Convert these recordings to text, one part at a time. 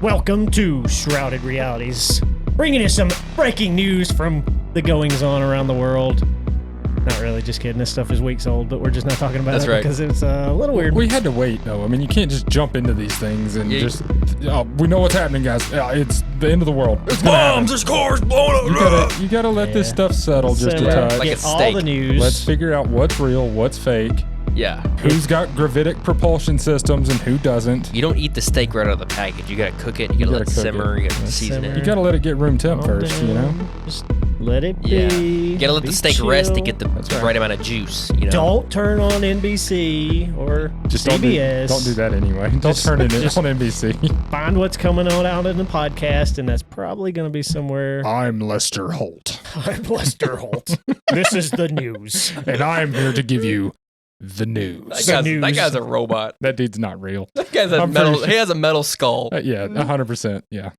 Welcome to Shrouded Realities, bringing you some breaking news from the goings-on around the world. Not really, just kidding. This stuff is weeks old, but we're just not talking about it because it's a little weird. We had to wait, though. I mean, you can't just jump into these things and we know what's happening, guys. It's the end of the world. There's bombs, there's cars blowing up. You gotta let this stuff settle just a touch. Like get all the news. Let's figure out what's real, what's fake. Yeah. Who's got gravitic propulsion systems and who doesn't. You don't eat the steak right out of the package. You gotta cook it. You gotta let it simmer. You gotta season it. You gotta let it get room temp first, you know? Just let it be. Yeah. You gotta let the steak rest to get the right amount of juice, you know? Don't turn on NBC or just CBS. Don't do that anyway. Don't turn it on NBC. Find what's coming on out in the podcast, and that's probably going to be somewhere. I'm Lester Holt. I'm Lester Holt. This is the news. And I'm here to give you the news. That guy's a robot. That dude's not real. That guy's a metal. He has a metal skull. Yeah, 100%. Yeah.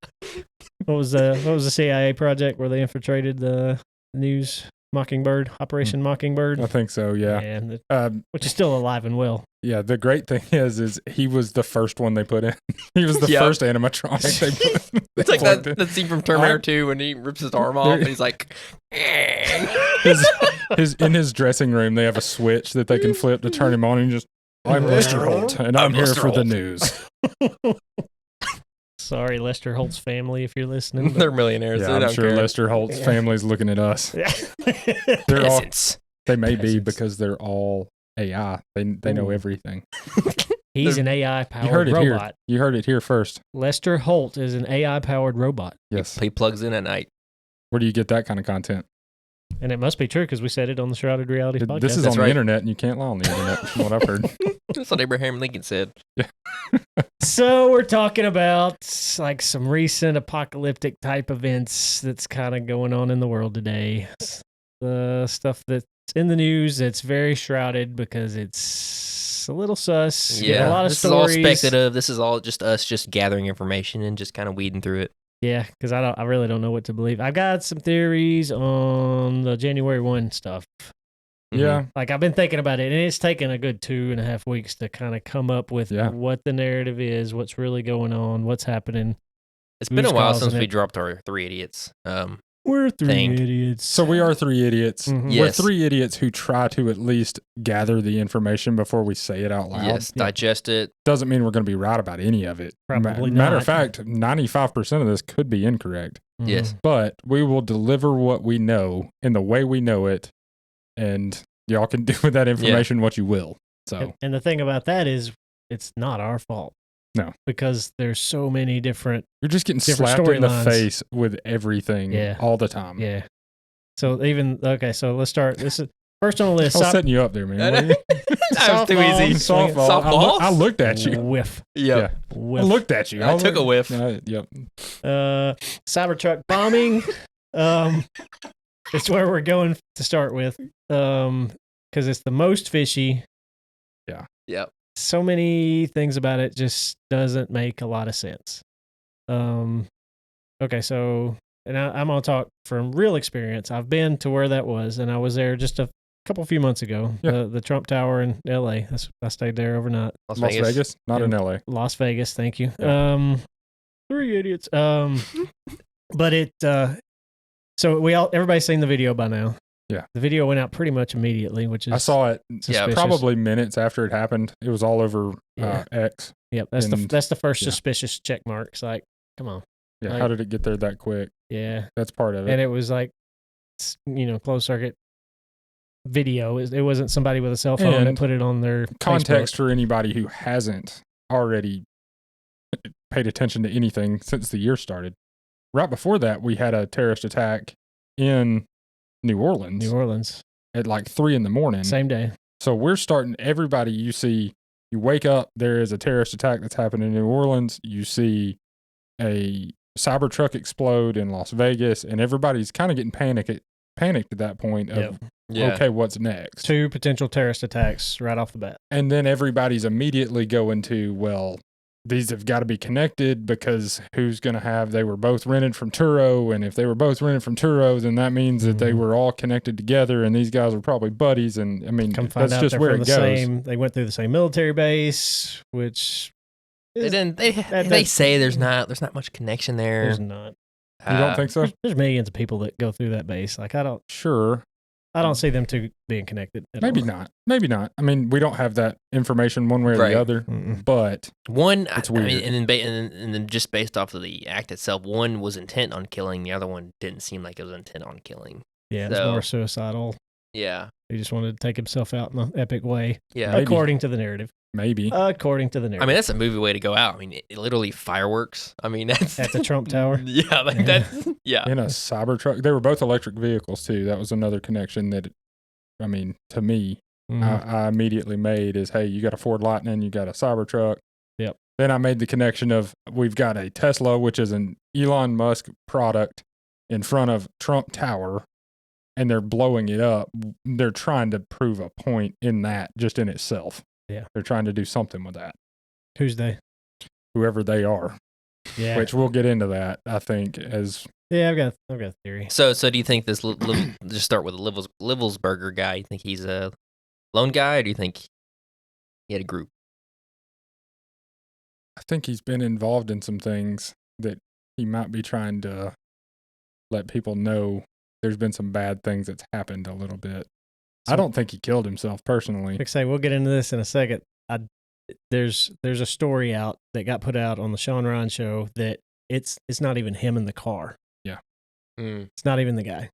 What was the CIA project where they infiltrated the news? Mockingbird, Operation Mockingbird. I think so. Yeah. Which is still alive and well. Yeah. The great thing is he was the first one they put in. He was the first animatronic they put in. It's like that scene from Terminator 2 when he rips his arm off and he's like, in his dressing room, they have a switch that they can flip to turn him on and just, I'm Lester Holt and I'm here for the news. Sorry, Lester Holt's family, if you're listening. They're millionaires. Yeah, I'm sure Lester Holt's family's looking at us. They may be because they're all AI. They know everything. He's an AI-powered robot. You heard it here first. Lester Holt is an AI-powered robot. Yes. He plugs in at night. Where do you get that kind of content? And it must be true because we said it on the Shrouded Realities podcast. This is on the internet, and you can't lie on the internet, from what I've heard. That's what Abraham Lincoln said. Yeah. So we're talking about like some recent apocalyptic type events that's kind of going on in the world today. The stuff that's in the news that's very shrouded because it's a little sus. Yeah, a lot of this stories. is all speculative. This is all just us just gathering information and just kind of weeding through it. Yeah, because I really don't know what to believe. I've got some theories on the January 1 stuff. Yeah. Like I've been thinking about it, and it's taken a good 2.5 weeks to kind of come up with what the narrative is, what's really going on, what's happening. It's been a while since we dropped our Three Idiots. We're three idiots. So we are three idiots. Mm-hmm. Yes. We're three idiots who try to at least gather the information before we say it out loud. Yes, digest it. Doesn't mean we're going to be right about any of it. Probably not. Matter of fact, 95% of this could be incorrect. Mm-hmm. Yes. But we will deliver what we know in the way we know it, and y'all can do with that information what you will. So, and the thing about that is it's not our fault. No. Because there's so many different you're just getting slapped in the face with everything all the time. Yeah. So so let's start. This is first on the list. I was setting you up there, man. That was too easy. Softball. I looked at you. Whiff. Yep. Yeah. Whiff. I looked at you. I took a whiff. Yep. Cybertruck bombing. It's where we're going to start with. Because it's the most fishy. Yeah. Yep. So many things about it just doesn't make a lot of sense. Okay, so I'm gonna talk from real experience. I've been to where that was, and I was there just a few months ago. Yeah. The Trump Tower in L.A. I stayed there overnight. Las Vegas, not in L.A. Las Vegas, thank you. Yeah. Three idiots. But it. So everybody's seen the video by now. Yeah. The video went out pretty much immediately, which is I saw it. suspicious. Probably minutes after it happened. It was all over X. Yep, that's the first suspicious check mark. It's like, come on. Yeah, like, how did it get there that quick? Yeah. That's part of it. And it was like, closed circuit video. It wasn't somebody with a cell phone that put it on their context Facebook. For anybody who hasn't already paid attention to anything since the year started. Right before that, we had a terrorist attack in New Orleans at like 3 a.m. Same day. So we're starting everybody you wake up, there is a terrorist attack that's happened in New Orleans. You see a Cybertruck explode in Las Vegas, and everybody's kind of getting panicked at that point of, okay, what's next? 2 potential terrorist attacks right off the bat. And then everybody's immediately going to, well, these have got to be connected because they were both rented from Turo. And if they were both rented from Turo, then that means that they were all connected together and these guys are probably buddies. And I mean, that's just where it goes. They went through the same military base, which They say there's not much connection there. There's not. You don't think so? There's millions of people that go through that base. Like I don't see them two being connected. Maybe not. I mean, we don't have that information one way or the other. But it's weird. I mean, and then just based off of the act itself, one was intent on killing, the other one didn't seem like it was intent on killing. Yeah, it's more suicidal. Yeah, he just wanted to take himself out in an epic way. Yeah, according to the narrative. Maybe. According to the narrative. I mean, that's a movie way to go out. I mean, literally fireworks. I mean, that's at the Trump Tower. Yeah, like that's in a Cybertruck. They were both electric vehicles too. That was another connection that, I mean, to me, I immediately made is, hey, you got a Ford Lightning, you got a Cybertruck. Yep. Then I made the connection of we've got a Tesla, which is an Elon Musk product, in front of Trump Tower, and they're blowing it up. They're trying to prove a point in that just in itself. Yeah. They're trying to do something with that. Who's they? Whoever they are. Yeah. Which we'll get into that, I think, as... Yeah, I've got a theory. So do you think this, just start with the Livelsberger guy, you think he's a lone guy, or do you think he had a group? I think he's been involved in some things that he might be trying to let people know there's been some bad things that's happened a little bit. So, I don't think he killed himself personally. Like I say, we'll get into this in a second. There's a story out that got put out on the Sean Ryan show that it's not even him in the car. Yeah. It's not even the guy.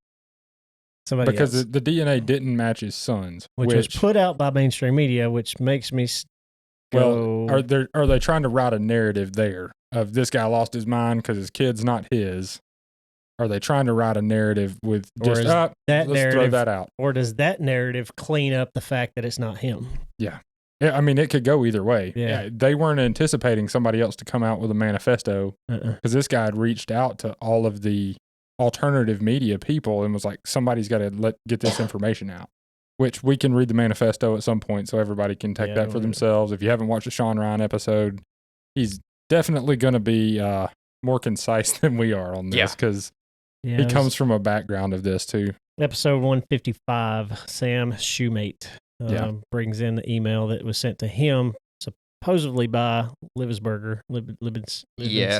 Somebody because else. the DNA didn't match his son's, which was put out by mainstream media, which makes me go. Well, are they trying to write a narrative there of this guy lost his mind because his kid's not his? Are they trying to write a narrative with just let's throw that out? Or does that narrative clean up the fact that it's not him? Yeah. I mean, it could go either way. Yeah. They weren't anticipating somebody else to come out with a manifesto because this guy had reached out to all of the alternative media people and was like, somebody's got to get this information out, which we can read the manifesto at some point so everybody can take that for themselves. If you haven't watched the Sean Ryan episode, he's definitely going to be more concise than we are on this because he comes from a background of this too. Episode 155, Sam Shoemate brings in the email that was sent to him supposedly by Livelsberger.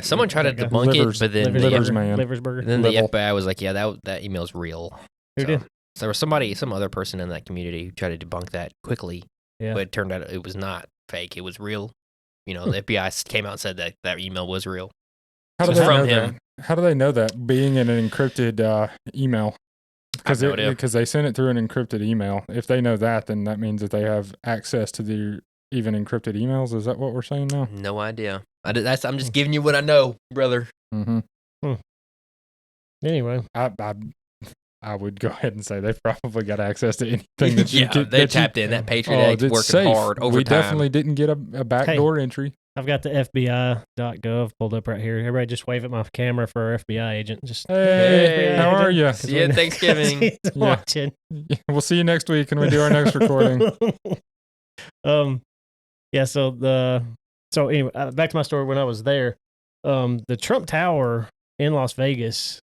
Someone tried to debunk it, but then Livelsberger. Then the FBI was like, yeah, that email's real. Who did? So there was some other person in that community who tried to debunk that quickly, but it turned out it was not fake. It was real. You know, the FBI came out and said that email was real. How do they know that? Being in an encrypted email? Because they sent it through an encrypted email. If they know that, then that means that they have access to the even encrypted emails. Is that what we're saying now? No idea. I'm just giving you what I know, brother. Mm-hmm. Anyway, I would go ahead and say they've probably got access to anything that you get. They tapped in that Patriot Act, working safe. hard overtime. We definitely didn't get a backdoor entry. I've got the FBI.gov pulled up right here. Everybody just wave at my camera for our FBI agent. Just hey, how are you? See you at Thanksgiving. Watching. Yeah, we'll see you next week when we do our next recording. So anyway, back to my story when I was there. The Trump Tower in Las Vegas,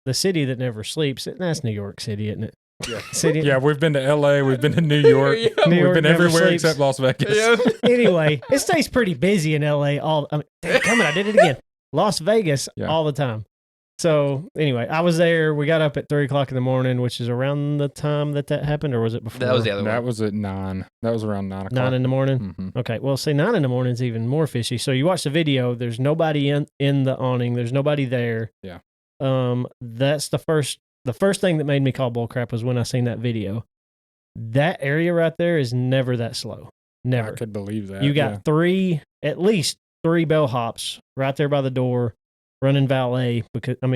the city that never sleeps. That's New York City, isn't it? Yeah. Yeah, we've been to LA, we've been to New York. We've been everywhere except Las Vegas. Yeah. Anyway, it stays pretty busy in LA I did it again. Las Vegas all the time. So anyway, I was there. We got up at 3:00 in the morning, which is around the time that happened, or was it before? That was the other one. That was at 9. That was around 9 o'clock. 9 in the morning? Mm-hmm. Okay. Well, say 9 in the morning is even more fishy. So you watch the video, there's nobody in the awning. There's nobody there. Yeah. That's the first thing that made me call bullcrap was when I seen that video. That area right there is never that slow. Never. I could believe that. You got at least three bellhops right there by the door running valet because, is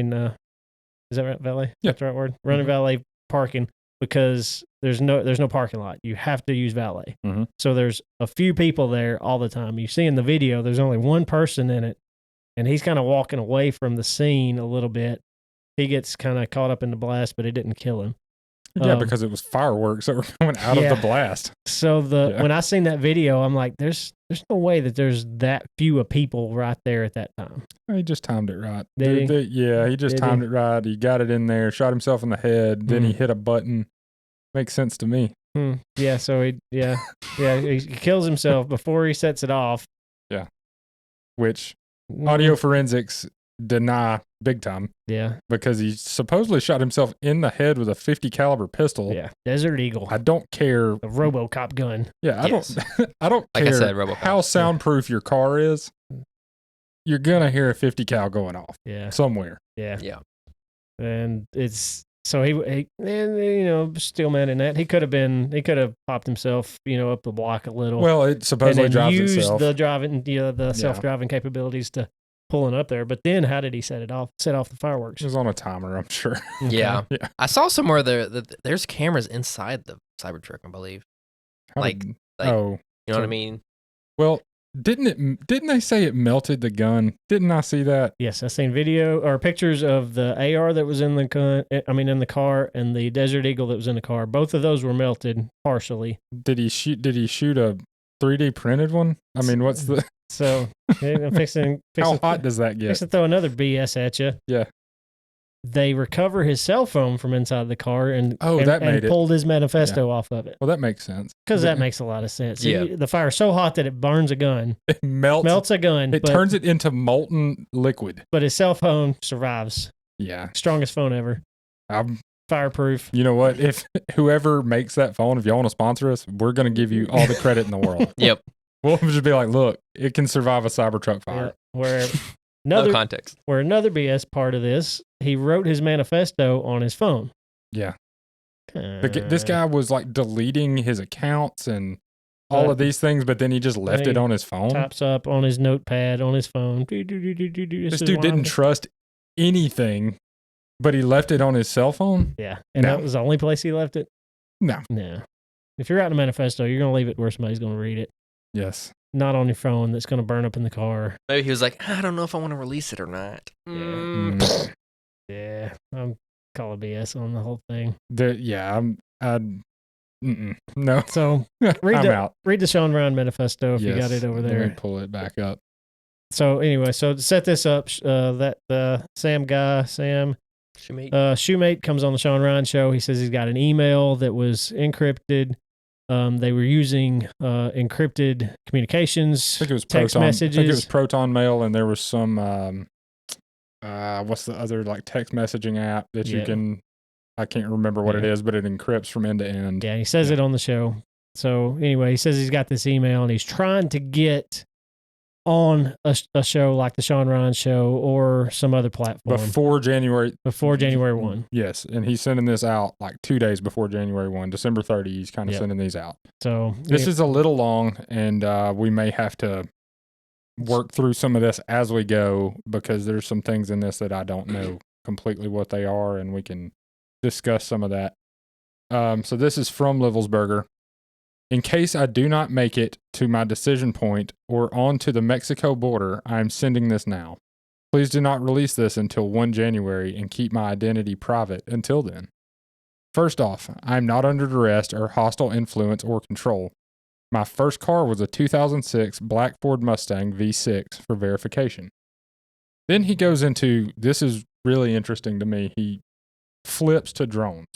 that right, valet? Yeah. That's the right word? Running valet parking because there's no parking lot. You have to use valet. Mm-hmm. So there's a few people there all the time. You see in the video, there's only one person in it, and he's kind of walking away from the scene a little bit. He gets kind of caught up in the blast, but it didn't kill him. Yeah, because it was fireworks that were coming out of the blast. So when I seen that video, I'm like, there's no way that there's that few of people right there at that time. He just timed it right. Did he? He just timed it right. He got it in there, shot himself in the head, then he hit a button. Makes sense to me. Yeah, so he kills himself before he sets it off. Yeah. which audio forensics deny big time. Yeah. Because he supposedly shot himself in the head with a 50 caliber pistol. Yeah. Desert Eagle. I don't care. A RoboCop gun. Yeah, I Yes. I don't Like care I said, RoboCop. how soundproof your car is. You're gonna hear a 50 cal going off. Yeah. Somewhere. Yeah. Yeah. And it's so he steel man in that he could have popped himself, up the block a little. Well, it supposedly and then drives used itself. the driving, the self-driving capabilities to pulling up there. But then how did he set off the fireworks? It was on a timer, I'm sure. Okay. Yeah. I saw somewhere there's cameras inside the Cybertruck, I believe. How Like, did- you know so- what I mean? Well, didn't they say it melted the gun? Didn't I see that? Yes, I seen video or pictures of the AR that was in the car, and the Desert Eagle that was in the car. Both of those were melted partially. Did he shoot a 3D printed one? I mean, what's the So I'm fixing how hot does that get? Fixing to throw another BS at you. Yeah. They recover his cell phone from inside the car and that made it. Pulled his manifesto off of it. Well, that makes sense. Because that makes a lot of sense. Yeah. The fire's so hot that it burns a gun. It melts a gun. It turns it into molten liquid. But his cell phone survives. Yeah. Strongest phone ever. Fireproof. You know what? If whoever makes that phone, if y'all want to sponsor us, we're going to give you all the credit in the world. Yep. We'll just be like, look, it can survive a Cybertruck fire. No context. Where another BS part of this, he wrote his manifesto on his phone. Yeah. This guy was like deleting his accounts and all of these things, but then he just left it on his phone. Types up on his notepad on his phone. This dude didn't trust anything, but he left it on his cell phone? Yeah. And that was the only place he left it? No. No. If you're writing a manifesto, you're going to leave it where somebody's going to read it. Yes. Not on your phone that's going to burn up in the car. Maybe he was like, I don't know if I want to release it or not. Yeah. I'm calling BS on the whole thing. No. So read the Sean Ryan manifesto if you got it over there. Let me pull it back up. So anyway, to set this up, Sam Shoemate comes on the Sean Ryan show. He says he's got an email that was encrypted. They were using encrypted communications. I think it was text messages. I think it was Proton Mail, and there was some what's the other like text messaging app that you can? I can't remember what it is, but it encrypts from end to end. Yeah, he says it on the show. So anyway, he says he's got this email and he's trying to get on a show like the Sean Ryan show or some other platform before January 1. Yes, and he's sending this out like 2 days before January 1, December 30. He's kind of sending these out. So this is a little long, and we may have to work through some of this as we go because there's some things in this that I don't know completely what they are, and we can discuss some of that. So this is from Livelsberger. In case I do not make it to my decision point or on to the Mexico border, I am sending this now. Please do not release this until 1 January and keep my identity private until then. First off, I am not under duress or hostile influence or control. My first car was a 2006 black Ford Mustang V6 for verification. Then he goes into, this is really interesting to me, he flips to drones.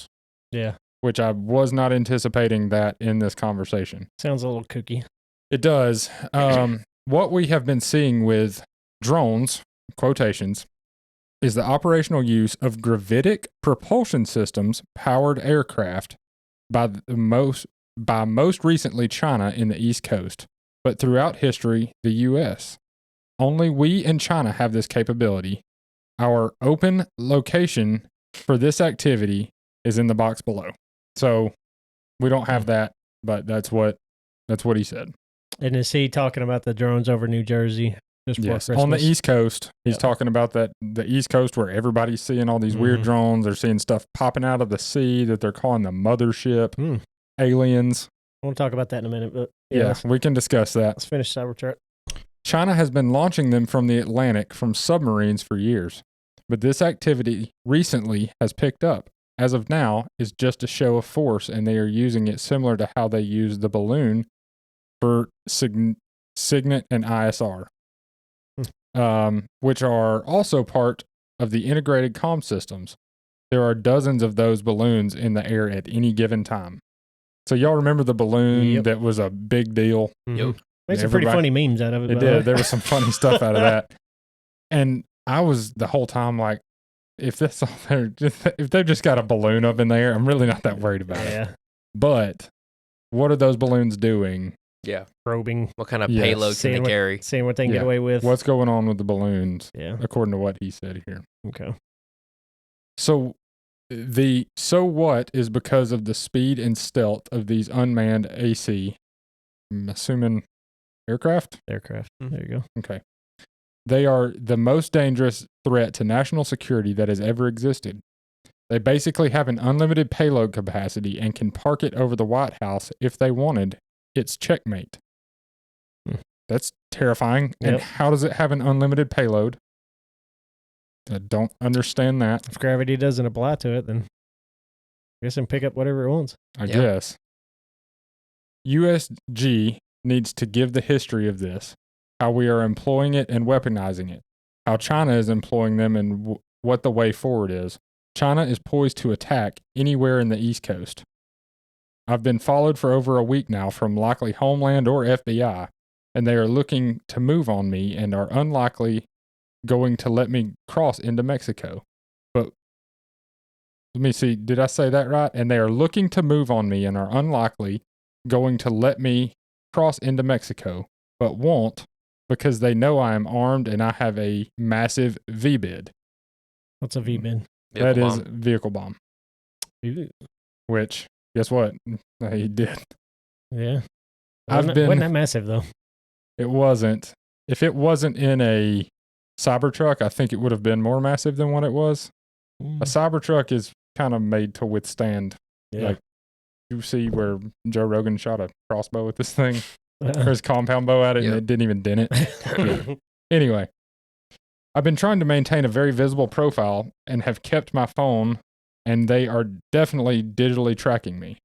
Yeah. Which I was not anticipating that in this conversation. Sounds a little kooky. It does. What we have been seeing with drones, quotations, is the operational use of gravitic propulsion systems powered aircraft by most recently China in the East Coast, but throughout history, the U.S. Only we in China have this capability. Our open location for this activity is in the box below. So we don't have that, but that's what he said. And is he talking about the drones over New Jersey just before Christmas? On the East Coast. He's talking about the East Coast where everybody's seeing all these weird drones. They're seeing stuff popping out of the sea that they're calling the mothership, aliens. I want to talk about that in a minute, but we can discuss that. Let's finish Cybertruck. China has been launching them from the Atlantic from submarines for years, but this activity recently has picked up. As of now, is just a show of force, and they are using it similar to how they use the balloon for Signet and ISR, which are also part of the integrated comm systems. There are dozens of those balloons in the air at any given time. So y'all remember the balloon that was a big deal? Yep. Made some pretty funny memes out of it. It did. There was some funny stuff out of that. And I was the whole time like, if that's all if they've just got a balloon up in there, I'm really not that worried about it. But what are those balloons doing? Yeah. Probing. What kind of payload can they carry? Seeing what they can get away with. What's going on with the balloons? Yeah. According to what he said here. Okay. So what is because of the speed and stealth of these unmanned AC, I'm assuming aircraft? Aircraft. There you go. Okay. They are the most dangerous threat to national security that has ever existed. They basically have an unlimited payload capacity and can park it over the White House if they wanted. It's checkmate. That's terrifying. Yep. And how does it have an unlimited payload? I don't understand that. If gravity doesn't apply to it, then I guess it can pick up whatever it wants. I guess. USG needs to give the history of this, how we are employing it and weaponizing it, how China is employing them and what the way forward is. China is poised to attack anywhere in the East Coast. I've been followed for over a week now from likely Homeland or FBI, and they are looking to move on me and are unlikely going to let me cross into Mexico. But let me see, did I say that right? And they are looking to move on me and are unlikely going to let me cross into Mexico, but won't because they know I am armed and I have a massive VBID. What's a VBID? That is vehicle bomb. Which, guess what? He did. Yeah. Wasn't that massive, though? It wasn't. If it wasn't in a Cybertruck, I think it would have been more massive than what it was. A Cybertruck is kind of made to withstand. Like, you see where Joe Rogan shot a crossbow with this thing, or his compound bow at it, and it didn't even dent it. Anyway, I've been trying to maintain a very visible profile and have kept my phone, and they are definitely digitally tracking me.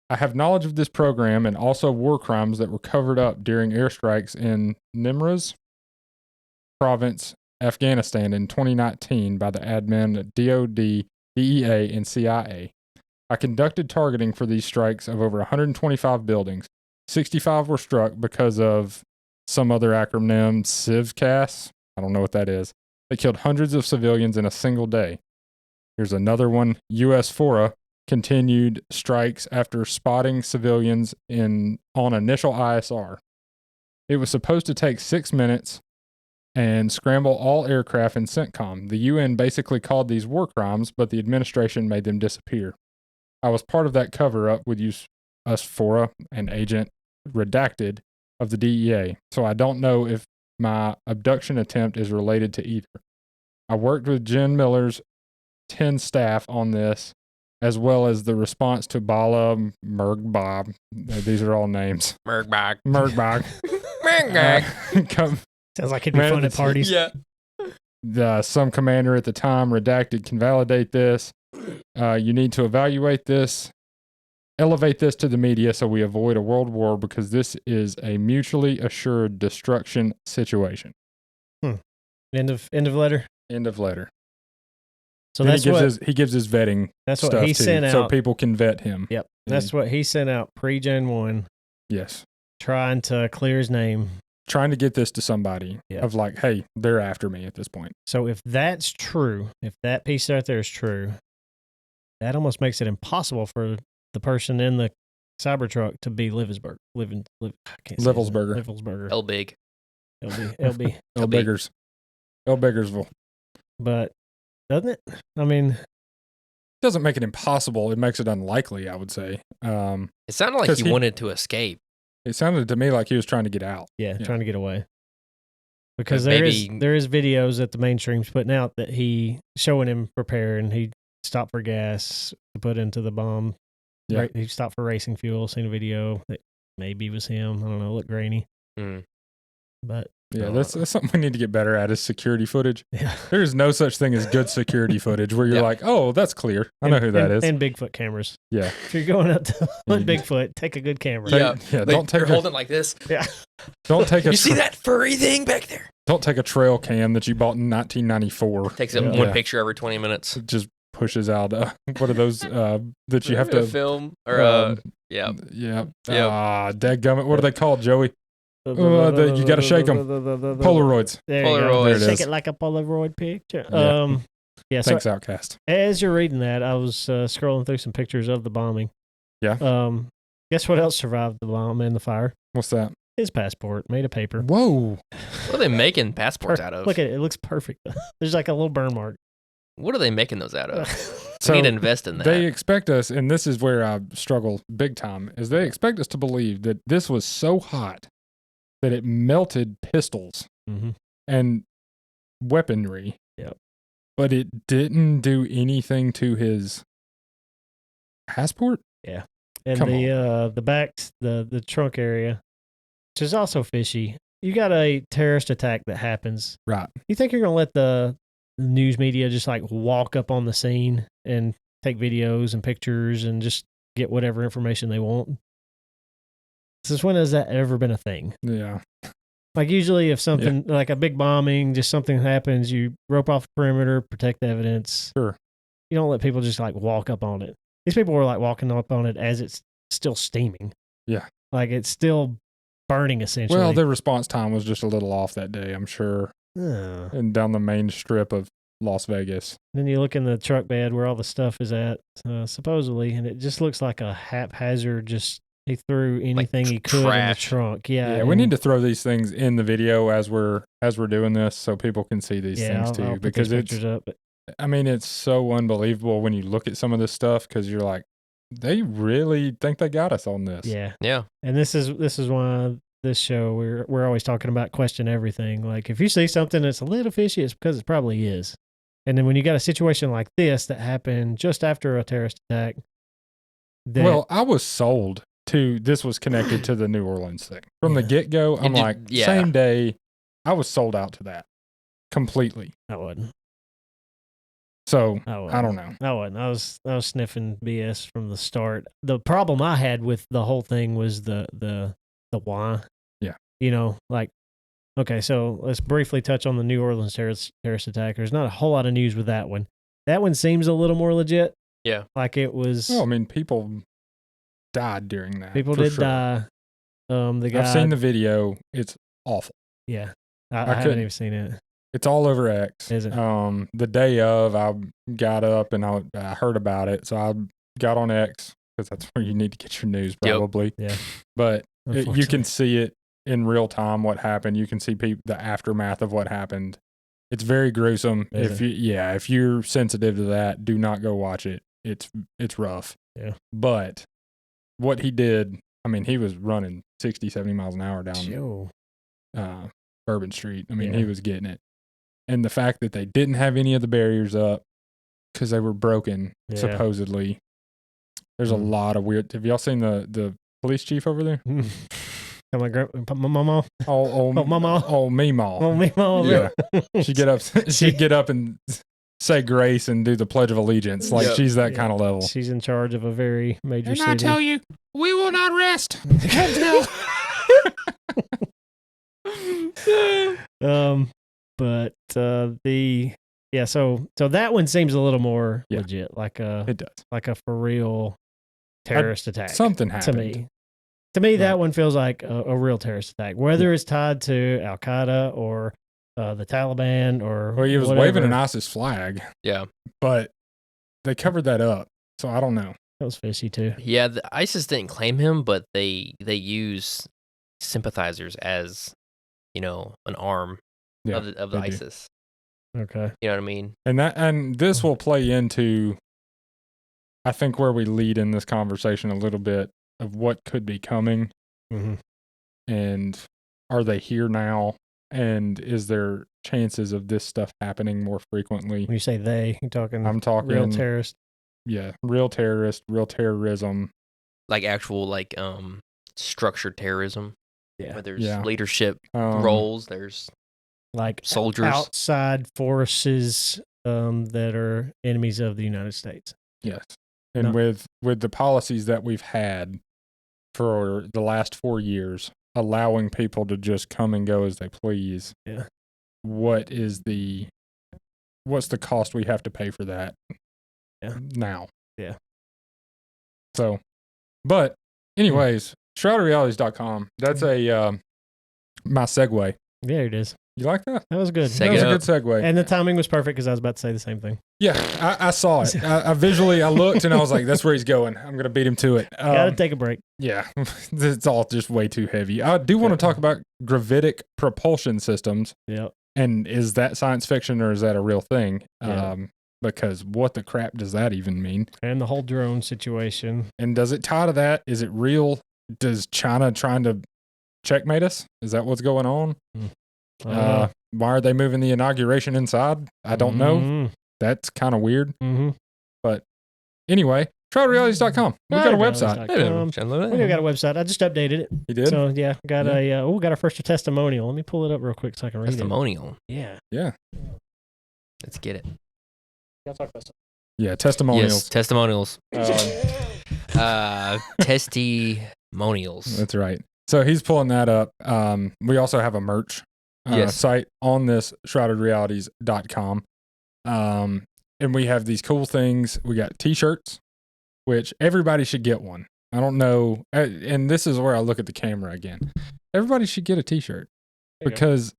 I have knowledge of this program and also war crimes that were covered up during airstrikes in Nimruz province, Afghanistan in 2019 by the admin at DOD, DEA, and CIA. I conducted targeting for these strikes of over 125 buildings. 65 were struck because of some other acronym, CIVCAS. I don't know what that is. They killed hundreds of civilians in a single day. Here's another one. US FORA continued strikes after spotting civilians on initial ISR. It was supposed to take 6 minutes and scramble all aircraft in CENTCOM. The UN basically called these war crimes, but the administration made them disappear. I was part of that cover-up with US FORA and Agent Redacted of the DEA, so I don't know if my abduction attempt is related to either. I worked with Jen Miller's 10 staff on this, as well as the response to Bala Mergbog. These are all names. Mergbog. Sounds like it'd be fun at parties. Yeah. Some commander at the time, Redacted, can validate this. You need to elevate this to the media so we avoid a world war because this is a mutually assured destruction situation. End of letter. End of letter. So then that's he gives his vetting. That's what he sent out, so people can vet him. Yep, that's what he sent out pre-Gen 1. Yes, trying to clear his name, trying to get this to somebody of like, hey, they're after me at this point. So if that's true, if that piece right there is true, that almost makes it impossible for the person in the Cybertruck to be Livelsburger. L big. LB. L Biggersville. But doesn't it? I mean, it doesn't make it impossible. It makes it unlikely, I would say. It sounded like he wanted to escape. It sounded to me like he was trying to get out. Yeah, trying to get away. Because there is videos that the mainstream's putting out that he showing him preparing. He stopped for gas to put into the bomb. Yeah. Right, he stopped for racing fuel. Seen a video that maybe was him. I don't know. Looked grainy. But yeah, that's something we need to get better at is security footage. Yeah. There is no such thing as good security footage where you're like, oh, that's clear. I know who that is. And Bigfoot cameras. Yeah. If you're going up to Bigfoot, take a good camera. Don't take holding like this. Yeah. Don't take a You see that furry thing back there? Don't take a trail cam that you bought in 1994. Takes up one picture every 20 minutes. Just pushes out. What are those that you have to film or yeah. dadgummit. What are they called, Joey? You got to shake them. Polaroids. There you Polaroids. go. There it Shake is. it like a Polaroid picture. Yeah. Yeah. So Thanks, Outcast. as you're reading that, I was scrolling through some pictures of the bombing. Yeah. Guess what else survived the bomb and the fire? What's that? His passport, made of paper. Whoa. What are they making passports out of? Look at it. It looks perfect. There's like a little burn mark. What are they making those out of? So we need to invest in that. They expect us, and this is where I struggle big time, is they expect us to believe that this was so hot that it melted pistols and weaponry. Yep. But it didn't do anything to his passport? Yeah. And Come the back, the trunk area, which is also fishy. You got a terrorist attack that happens. Right. You think you're going to let the news media just like walk up on the scene and take videos and pictures and just get whatever information they want? Since when has that ever been a thing? Yeah. Like usually if something like a big bombing, just something happens, you rope off the perimeter, protect the evidence. Sure. You don't let people just like walk up on it. These people were like walking up on it as it's still steaming. Yeah. Like it's still burning essentially. Well, their response time was just a little off that day, I'm sure. And down the main strip of Las Vegas. Then you look in the truck bed where all the stuff is at, supposedly, and it just looks like a haphazard, just he threw anything he could in the trunk. Yeah, we need to throw these things in the video as we're doing this so people can see these things too. I'll because put these pictures up. I mean, it's so unbelievable when you look at some of this stuff because you're like, they really think they got us on this. Yeah. Yeah. And this is why this show we're always talking about question everything. Like if you see something that's a little fishy, it's because it probably is. And then when you got a situation like this that happened just after a terrorist attack. Well, I was sold to this was connected to the New Orleans thing. From the get-go, I'm like, same day, I was sold out to that completely. I wasn't. So, I don't know. I wasn't. I was sniffing BS from the start. The problem I had with the whole thing was the why. Yeah. You know, like, okay, so let's briefly touch on the New Orleans terrorist attack. There's not a whole lot of news with that one. That one seems a little more legit. Yeah. Like it was. Well, I mean, people died during that. People did die. The guy. I've seen the video. It's awful. Yeah. I haven't even seen it. It's all over X. Is it? The day of, I got up and I heard about it. So I got on X because that's where you need to get your news probably. Yep. Yeah. But you can see it in real time what happened. You can see the aftermath of what happened. It's very gruesome. If you're sensitive to that, do not go watch it. It's rough. Yeah. But what he did, I mean, he was running 60, 70 miles an hour down Bourbon Street. I mean, he was getting it. And the fact that they didn't have any of the barriers up because they were broken, supposedly. There's a lot of weird. Have y'all seen the police chief over there? Mama. Mama. Oh, Meemaw. Oh, Meemaw. Yeah. She'd get up and say grace and do the Pledge of Allegiance. Like she's that kind of level. She's in charge of a very major city. And I tell you, we will not rest until. But so that one seems a little more legit, like it does, like a for real terrorist attack. Something happened to me. That one feels like a real terrorist attack, whether it's tied to Al Qaeda or the Taliban or. Well, he was whatever. waving an ISIS flag. Yeah, but they covered that up, so I don't know. That was fishy too. Yeah, the ISIS didn't claim him, but they use sympathizers as, an arm. Of the ISIS. Okay. You know what I mean? And this will play into, I think, where we lead in this conversation a little bit of what could be coming. Mm-hmm. And are they here now? And is there chances of this stuff happening more frequently? When you say they, I'm talking real terrorist. Yeah, real terrorist, real terrorism. Like actual structured terrorism. Yeah. Where there's leadership roles, there's like soldiers, outside forces that are enemies of the United States. Yes. And with the policies that we've had for the last 4 years, allowing people to just come and go as they please. Yeah. What's the cost we have to pay for that? now. Yeah. So, but anyways, shroudedrealities.com. That's my segue. There it is. You like that? That was good. That was a good segue. And the timing was perfect because I was about to say the same thing. Yeah, I saw it. I visually, I looked and I was like, that's where he's going. I'm going to beat him to it. Gotta take a break. Yeah, it's all just way too heavy. I do want to talk about gravitic propulsion systems. Yep. And is that science fiction or is that a real thing? Yeah. Because what the crap does that even mean? And the whole drone situation. And does it tie to that? Is it real? Does China trying to checkmate us? Is that what's going on? Why are they moving the inauguration inside? I don't know. That's kind of weird. But anyway, shroudedrealities.com. We got a website. We got a website. I just updated it. You did? So yeah, got our first testimonial. Let me pull it up real quick so I can read Testimonial. it. Yeah. Let's get it. Y'all talk about something. Yeah, testimonials. Yes, testimonials. Testimonials. That's right. So he's pulling that up. We also have a merch site on this, shroudedrealities.com. And we have these cool things. We got t-shirts, which everybody should get one. I don't know. And this is where I look at the camera again. Everybody should get a t-shirt because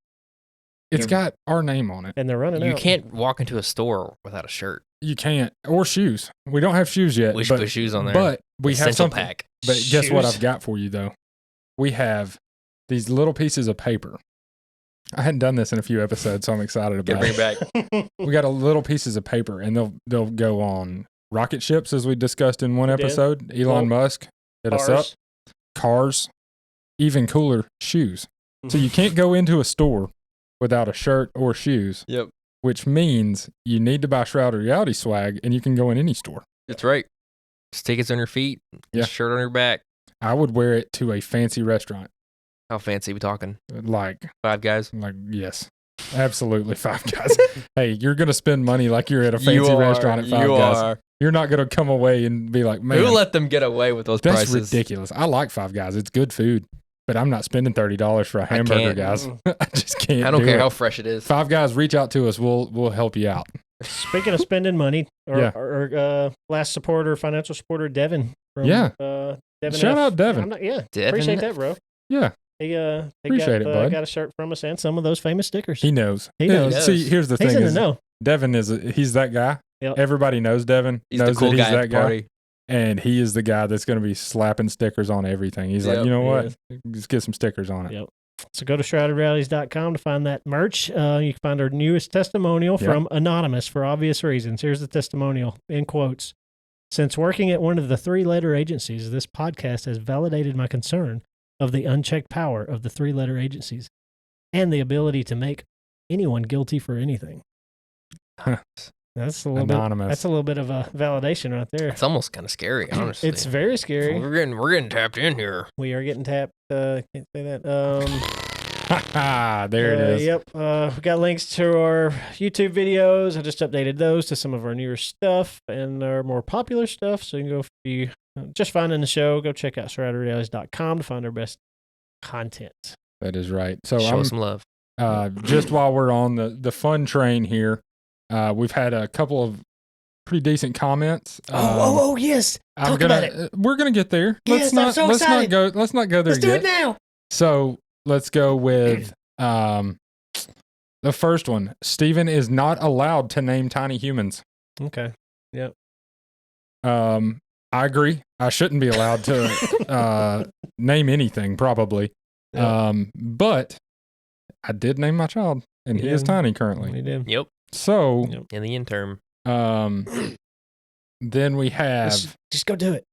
it's got our name on it. And they're running out. You can't walk into a store without a shirt. You can't. Or shoes. We don't have shoes yet. We should put shoes on there. But we have Essential something. pack. But guess what I've got for you, though? We have these little pieces of paper. I hadn't done this in a few episodes, so I'm excited about it. Bring it back. We got a little pieces of paper, and they'll go on rocket ships, as we discussed in one episode. Elon Musk hit us up. Cars. Even cooler, shoes. So you can't go into a store without a shirt or shoes. Yep. Which means you need to buy Shrouded Reality swag, and you can go in any store. That's right. Stickers on your feet, shirt on your back. I would wear it to a fancy restaurant. How fancy we talking? Like Five Guys? Like, yes. Absolutely, Five Guys. Hey, you're going to spend money like you're at a fancy restaurant at Five Guys. You're not going to come away and be like, man. Who let them get away with those prices? That's ridiculous. I like Five Guys. It's good food. But I'm not spending $30 for a hamburger, guys. I just can't. I don't care how fresh it is. Five Guys, reach out to us. We'll help you out. Speaking of spending money, our last supporter, financial supporter, Devin. Devin Shout out Devin. Devin appreciate that, bro. Yeah. He appreciate it, bud. Got a shirt from us and some of those famous stickers. He knows. He knows. See, here's the thing. He's in the know. Devin he's that guy. Yep. Everybody knows Devin. He's the cool guy at the party. And he is the guy that's going to be slapping stickers on everything. He's like, you know what? Just get some stickers on it. Yep. So go to shroudedrealities.com to find that merch. You can find our newest testimonial from Anonymous for obvious reasons. Here's the testimonial in quotes. Since working at one of the 3-letter agencies, this podcast has validated my concern of the unchecked power of the 3-letter agencies and the ability to make anyone guilty for anything. That's a little Anonymous. That's a little bit of a validation right there. It's almost kind of scary, honestly. It's very scary. We're getting tapped in here. We are getting tapped. Can't say that. There it is. Yep. We got links to our YouTube videos. I just updated those to some of our newer stuff and our more popular stuff. So you can go, if you just finding the show, go check out shroudedrealities.com to find our best content. That is right. So show some love. Just while we're on the fun train here, we've had a couple of pretty decent comments. Yes. Talk about it. We're gonna get there. Yes, let's not go there Let's yet. do it now. So let's go with the first one. Steven is not allowed to name tiny humans. Okay. Yep. I agree. I shouldn't be allowed to name anything, probably. Yep. But I did name my child, and he is tiny currently. He did. Yep. So in the interim, then we have just go do it.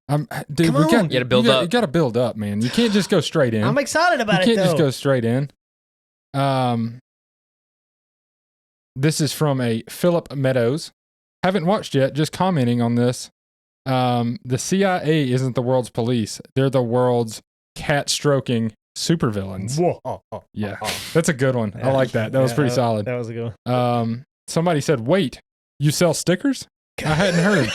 Dude, you gotta build up. You gotta build up, man. You can't just go straight in. I'm excited about it. You can't just go straight in. This is from a Philip Meadows. Haven't watched yet. Just commenting on this. The CIA isn't the world's police. They're the world's cat stroking supervillains. Yeah, that's a good one. I like that. That was pretty solid. That was a good one. Somebody said, "Wait, you sell stickers?" I hadn't heard.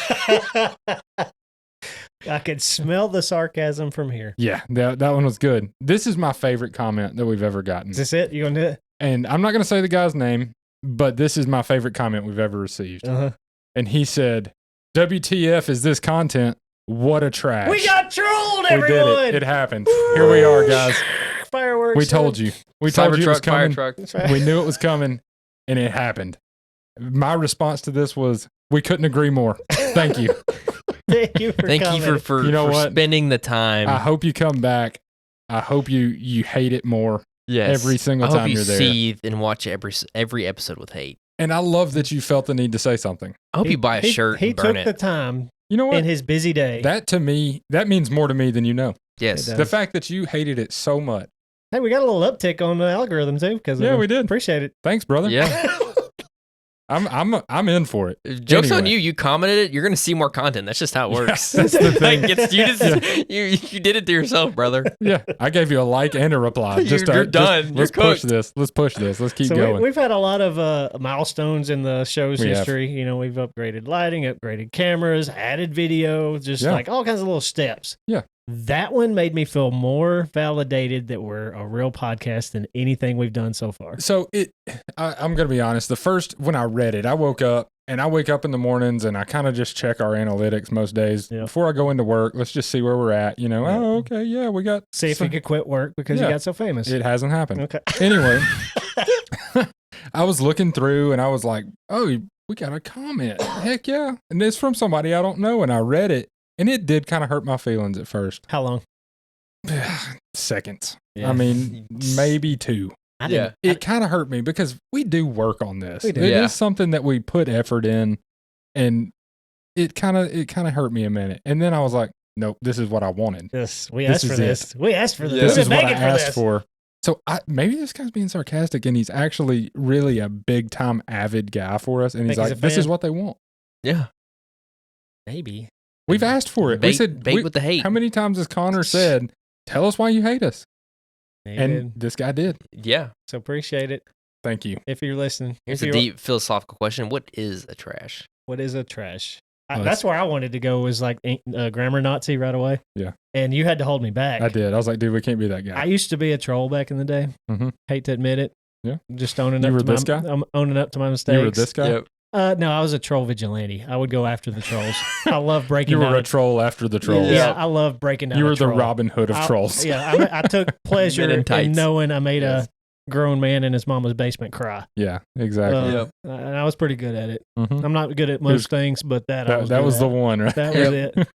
I could smell the sarcasm from here. Yeah, that one was good. This is my favorite comment that we've ever gotten. Is this it? You gonna do it? And I'm not gonna say the guy's name, but this is my favorite comment we've ever received. Uh-huh. And he said, WTF is this content? What a trash. We got trolled, We everyone. did it. It happened. Here we are, guys. Fireworks. We told you. We told you it was coming. Fire truck. Right. We knew it was coming, and it happened. My response to this was, we couldn't agree more. Thank you. Thank you for Thank coming. you for You know for what? spending the time. I hope you come back. I hope you hate it more Yes. every single I hope time you you're there. seethe and watch every episode with hate. And I love that you felt the need to say something. I hope you buy a shirt He and burn took it. the time You know what? in his busy day. That to me, that means more to me than you know. Yes. It does. The fact that you hated it so much. Hey, we got a little uptick on the algorithm too. Because Yeah, we did. Appreciate it. Thanks, brother. Yeah. I'm in for it. Joke's on Anyway. you. You commented it. You're going to see more content. That's just how it works. That's the thing. Like, it's, you just you did it to yourself, brother. Yeah, I gave you a like and a reply. You're done. Let's You're push cooked. this. Let's push this. Let's keep So going. we've had a lot of milestones in the show's We have. history. You know, we've upgraded lighting, upgraded cameras, added video, just Yeah. like all kinds of little steps. Yeah. That one made me feel more validated that we're a real podcast than anything we've done so far. So I'm going to be honest. The first, when I read it, I woke up and I wake up in the mornings and I kind of just check our analytics most days Yeah. before I go into work. Let's just see where we're at. You know, Yeah. oh, okay. Yeah, we got. See if some- you could quit work because Yeah. you got so famous. It hasn't happened. Okay. Anyway, I was looking through and I was like, oh, we got a comment. Heck yeah. And it's from somebody I don't know. And I read it and it did kind of hurt my feelings at first. How long? Seconds. Yeah. I mean, maybe 2. I Yeah. didn't. It kind of hurt me because we do work on this. We do. It Yeah. is something that we put effort in, and it kind of hurt me a minute. And then I was like, nope, this is what I wanted. We This asked for is this. We asked for this. Yeah. This We've is been what I begging for asked this. for. So maybe this guy's being sarcastic, and he's actually really a big time avid guy for us. And he's Think he's like, a this is fan? what they want. Yeah. Maybe. We've asked for it. We Bait, said, bait with the hate. how many times has Connor said, tell us why you hate us? He And did. this guy did. Yeah. So appreciate it Thank you. if you're listening. Here's If a you're- deep philosophical question. What is a trash? What is a trash? Oh, That's where I wanted to go. Was like grammar Nazi right away. Yeah. And you had to hold me back. I did. I was like, dude, we can't be that I guy. used to be a troll back in the day. Mhm. Hate to admit it. Yeah. Just owning You up were to this my, guy? I'm owning up to my mistakes. You were this guy? No, I was a troll vigilante. I would go after the trolls. I love breaking You down. were a troll after the trolls. Yeah, I love breaking down. You a were the troll. Robin Hood of trolls. Yeah, I took pleasure Men in in tights. knowing I made Yes. a grown man in his mama's basement cry. Yeah, exactly. Yep. And I was pretty good at it. Mhm. I'm not good at most things, but I That, was that good was at. the one, right? That was Yep. it.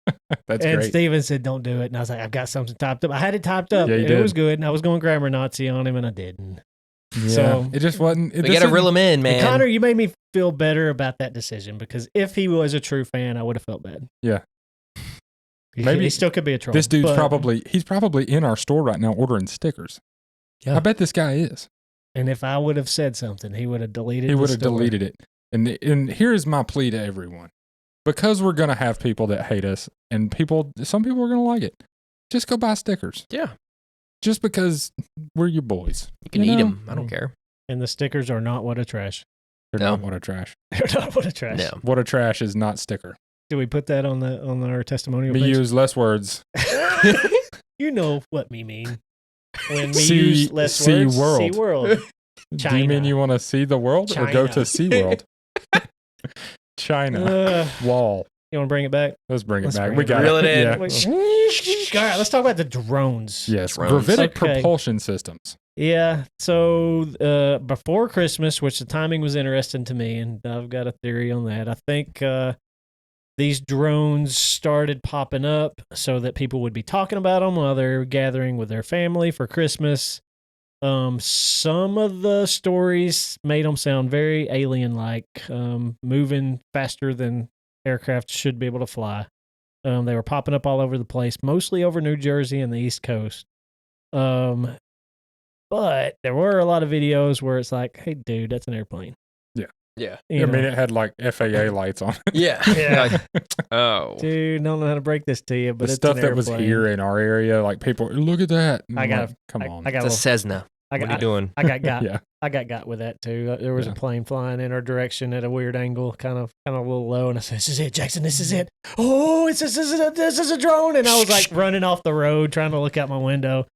That's And great. Steven said, "Don't do it." And I was like, "I've got something typed up." I had it typed up. Yeah, you and did. It was good. And I was going grammar Nazi on him, and I didn't. Yeah, So- it just wasn't. We got to reel him in, man. And Connor, you made me feel better about that decision because if he was a true fan, I would have felt bad. Yeah. He Maybe still could be a troll. This dude's but- he's probably in our store right now ordering stickers. Yeah. I bet this guy is. And if I would have said something, he would have deleted. He the would have story. deleted it. And here's my plea to everyone. Because we're gonna have people that hate us, and some people are gonna like it. Just go buy stickers. Yeah. Just because we're your boys. You can You eat know? them. I don't care. And the stickers are not what a trash. They're No. not what a trash. They're not what a trash. No. What a trash is not sticker. Do we put that on our testimonial We page? use less words. You know what we mean when we See- use less see words. world. See world. Do you mean China. you want to see the world or go to China. SeaWorld? China. Uh, Wall. you want to bring it back? Let's bring it Let's back. bring We it got Reel it. it in. Yeah. Wait, all right, let's talk about the drones. Yes. Drones. Gravitic Okay. propulsion systems. Yeah. So before Christmas, which the timing was interesting to me, and I've got a theory on that. I think these drones started popping up so that people would be talking about them while they're gathering with their family for Christmas. Some of the stories made them sound very alien-like, moving faster than aircraft should be able to fly. They were popping up all over the place, mostly over New Jersey and the East Coast. But there were a lot of videos where it's like, hey, dude, that's an airplane. Yeah. You I mean, know? it had like FAA lights on it. Yeah. Yeah. Like, oh. Dude, don't know how to break this to you, but The it's stuff an that was airplane. here in our area, like people, look at that. And I I'm got like, come on. I got It's a a little, Cessna. I What are you got, doing? I got Yeah. I got with that too. There was Yeah. a plane flying in our direction at a weird angle, kind of a little low, and I said, "This is it, Jackson. This is it. Oh, this is a drone." And I was like running off the road, trying to look out my window,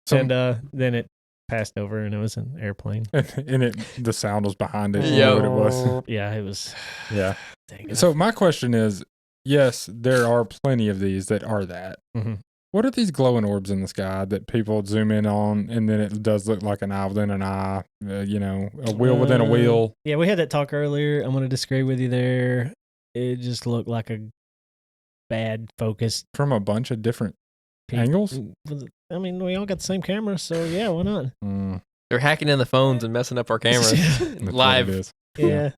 So- and then it passed over, and it was an airplane. and the sound was behind it. You Yeah. know what it was. Yeah, it was. Yeah. Dang it. So my question is, yes, there are plenty of these that are that. Mm-hmm. What are these glowing orbs in the sky that people zoom in on, and then it does look like an eye within an eye, a wheel within a wheel? Yeah, we had that talk earlier. I'm going to disagree with you there. It just looked like a bad focus. From a bunch of different angles? I mean, we all got the same camera, so yeah, why not? They're hacking in the phones and messing up our cameras live. Yeah.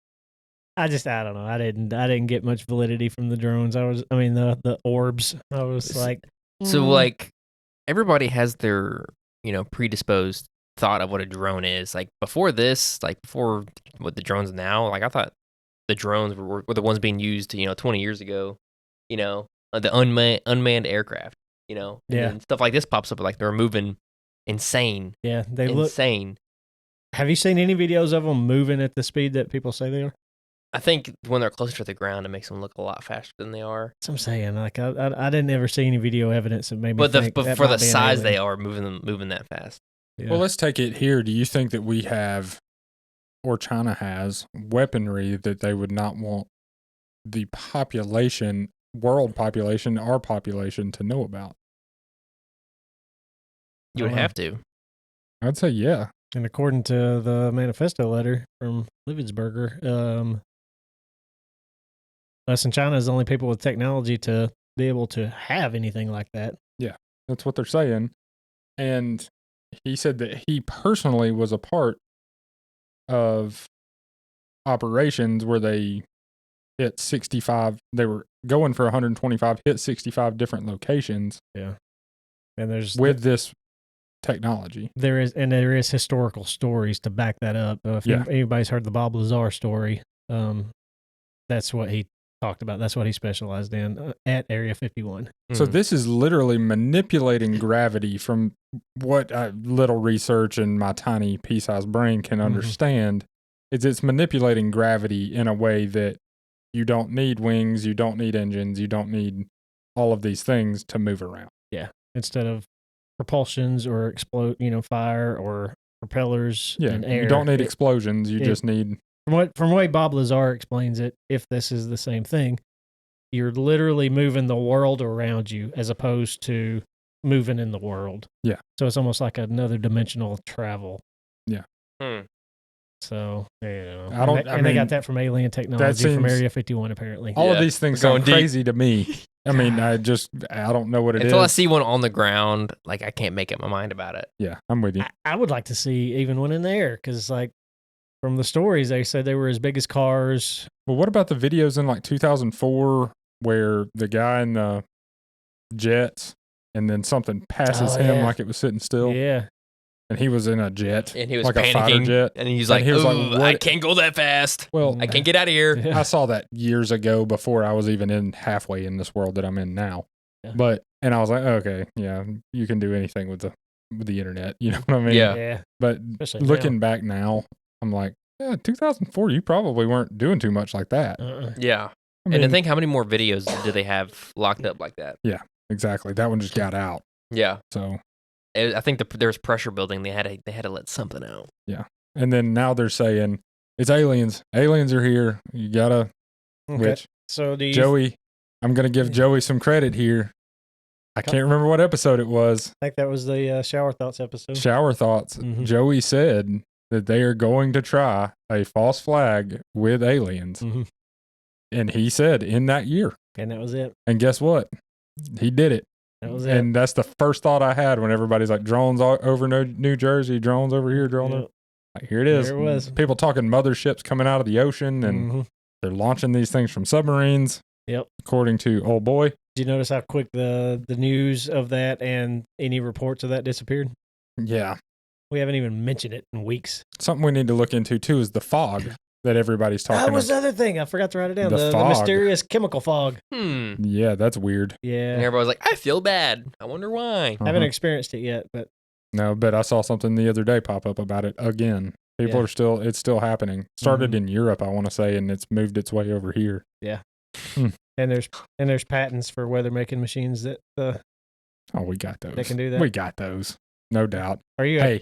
I don't know. I didn't get much validity from the drones. The orbs. I was like, So like everybody has their, predisposed thought of what a drone is. Like before this, before what the drones now, like I thought the drones were the ones being used, 20 years ago, the unmanned aircraft, and stuff like this pops up, like they're moving insane. Yeah, they look insane. Have you seen any videos of them moving at the speed that people say they are? I think when they're closer to the ground, it makes them look a lot faster than they are. That's what I'm saying. Like I didn't ever see any video evidence that made me think but for the size they are, moving that fast. Yeah. Well, let's take it here. Do you think that we have, or China has, weaponry that they would not want the population, world population, our population to know about? You would have to. I'd say yeah. And according to the manifesto letter from Livingsberger, us in China is the only people with technology to be able to have anything like that. Yeah, that's what they're saying. And he said that he personally was a part of operations where they hit 65. They were going for 125, hit 65 different locations. Yeah. And with this technology. There is historical stories to back that up. If anybody's heard the Bob Lazar story, that's what he talked about. That's what he specialized in at Area 51. So this is literally manipulating gravity from what little research and my tiny pea-sized brain can understand. It's manipulating gravity in a way that you don't need wings, you don't need engines, you don't need all of these things to move around. Yeah. Instead of propulsions or fire or propellers and air. You don't need explosions. You just need... From the way Bob Lazar explains it, if this is the same thing, you're literally moving the world around you as opposed to moving in the world. Yeah. So it's almost like another dimensional travel. Yeah. So, they got that from alien technology from Area 51, apparently. All of these things sound crazy to me. I mean, I don't know what it is. Until I see one on the ground, I can't make up my mind about it. Yeah, I'm with you. I would like to see even one in the air, because, from the stories, they said they were as big as cars. Well, what about the videos in, 2004 where the guy in the jets and then something passes him like it was sitting still? Yeah. And he was in a jet, and he was panicking, a fighter jet, and he was like, "I can't go that fast. Well, I can't get out of here." I saw that years ago before I was even halfway in this world that I'm in now. Yeah. And I was like, okay, yeah, you can do anything with the internet. You know what I mean? Yeah. But especially looking back now, I'm like, 2004, you probably weren't doing too much like that. Yeah. And to think how many more videos do they have locked up like that? Yeah, exactly. That one just got out. Yeah. So. I think there's pressure building. They had to let something out. Yeah, and then now they're saying it's aliens. Aliens are here. You gotta. Okay. Which so do you Joey? I'm gonna give Joey some credit here. I can't remember what episode it was. I think that was the Shower Thoughts episode. Shower Thoughts. Mm-hmm. Joey said that they are going to try a false flag with aliens, and he said in that year. And that was it. And guess what? He did it. That was it. And that's the first thought I had when everybody's like, drones over New Jersey, drones over here, drones over. Here it is. There it was. People talking motherships coming out of the ocean, and they're launching these things from submarines. Yep. According to old boy. Did you notice how quick the news of that and any reports of that disappeared? Yeah. We haven't even mentioned it in weeks. Something we need to look into, too, is the fog that everybody's talking about. That was the other thing. I forgot to write it down. The mysterious chemical fog. Yeah, that's weird. Yeah. And everybody's like, I feel bad. I wonder why. I haven't experienced it yet, but. No, but I saw something the other day pop up about it again. People are it's still happening. Started in Europe, I want to say, and it's moved its way over here. Yeah. And there's patents for weather making machines that we got those. They can do that. We got those. No doubt. Are you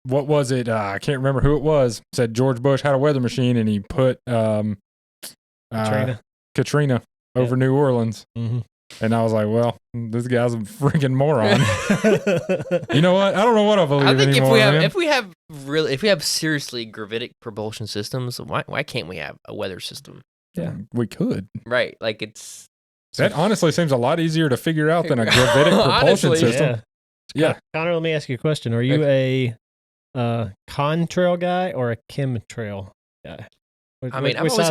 what was it? I can't remember who it was. Said George Bush had a weather machine and he put Katrina. over New Orleans. Mm-hmm. And I was like, well, this guy's a freaking moron. You know what? I don't know what I believe I think anymore, if we have seriously gravitic propulsion systems, why can't we have a weather system? Yeah, we could. Right, like it's That honestly seems a lot easier to figure out than a gravitic propulsion Honestly, system. Yeah. Connor, let me ask you a question. Are you a contrail guy or a chemtrail guy? I mean, I've always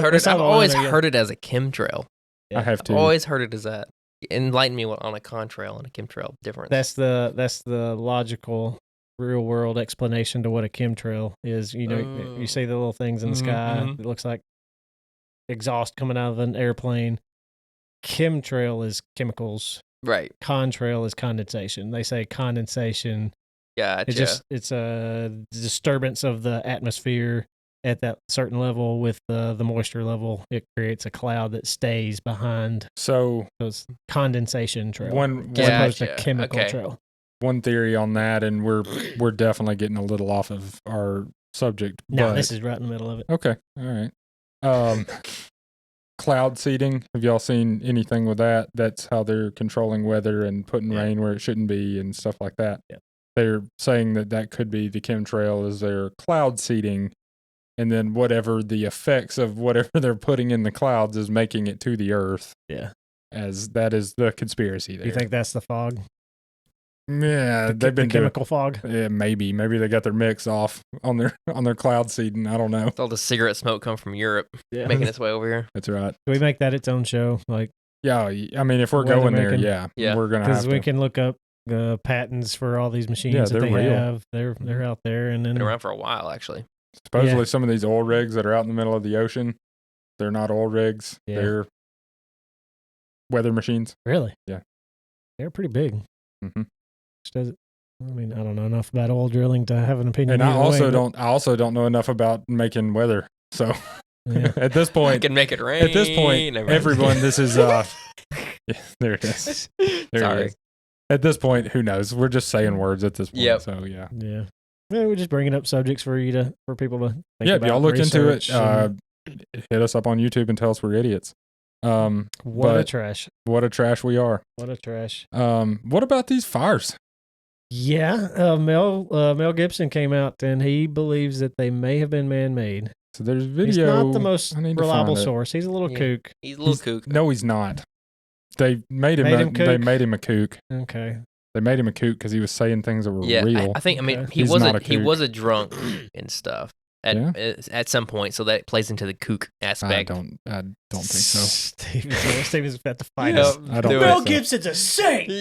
heard it as a chemtrail. I have to. I've always heard it as that. Enlighten me on a contrail and a chemtrail difference. That's the logical, real world explanation to what a chemtrail is. You know, you see the little things in the sky. It looks like exhaust coming out of an airplane. Chemtrail is chemicals. Right. Contrail is condensation. They say condensation. Yeah, it's a disturbance of the atmosphere at that certain level with the moisture level. It creates a cloud that stays behind. So it's condensation trail as opposed to chemical trail. One theory on that, and we're definitely getting a little off of our subject. No, this is right in the middle of it. Okay, all right. Cloud seeding. Have y'all seen anything with that? That's how they're controlling weather and putting rain where it shouldn't be and stuff like that. Yeah. They're saying that could be the chemtrail is their cloud seeding, and then whatever the effects of whatever they're putting in the clouds is making it to the earth. Yeah. As that is the conspiracy there. You think that's the fog? Yeah, they've been chemical fog. Yeah, maybe they got their mix off on their cloud seeding. I don't know. It's all the cigarette smoke come from Europe, making its way over here. That's right. Can we make that its own show? Like, yeah, I mean, if we're going there, we're gonna have to. Because we can look up patents for all these machines that they have. They're out there and then been around for a while, actually. Supposedly, some of these oil rigs that are out in the middle of the ocean, they're not oil rigs. Yeah. They're weather machines. Really? Yeah. They're pretty big. Mm-hmm. I mean, I don't know enough about oil drilling to have an opinion. And I also don't know enough about making weather. So at this point, I can make it rain. At this point, everyone, this is there it is. There it is. At this point, who knows? We're just saying words at this point. Yep. So yeah. We're just bringing up subjects for people to think about. If y'all look into it, hit us up on YouTube and tell us we're idiots. What a trash we are. What a trash. What about these fires? Yeah, Mel Gibson came out and he believes that they may have been man-made. So there's video. He's not the most reliable source. He's a little kook. He's a little kook. No, he's not. They made him a kook. Okay. They made him a kook because he was saying things that were real. I think. I mean, he was a drunk and stuff at some point, so that plays into the kook aspect. I don't think so. Steven's about to fight us. Mel Gibson's a saint.